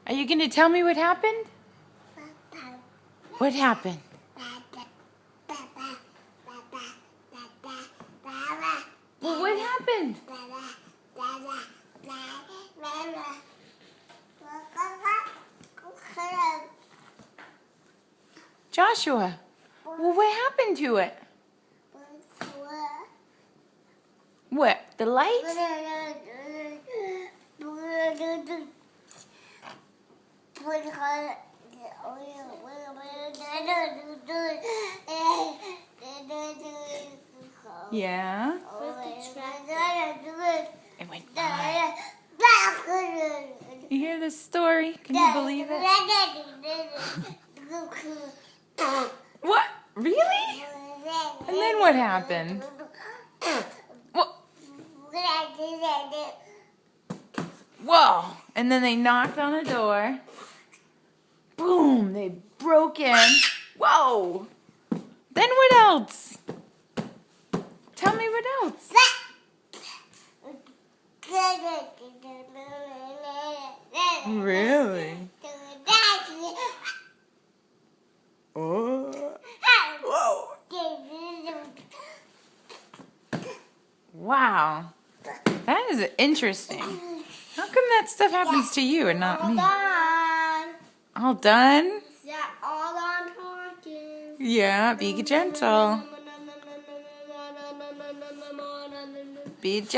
Are you going to tell me what happened? What happened? Well, what happened? Joshua, well, what happened to it? What? The light? Yeah. It went by. You hear this story? Can you believe it? What? Really? And then what happened? What? Whoa! And then they knocked on the door. Boom! They broke in. Whoa! Then what else? Tell me what else. Really? Oh. Whoa. Wow. That is interesting. How come that stuff happens to you and not me? All done? Yeah, all done talking. Yeah, be gentle. Be gentle.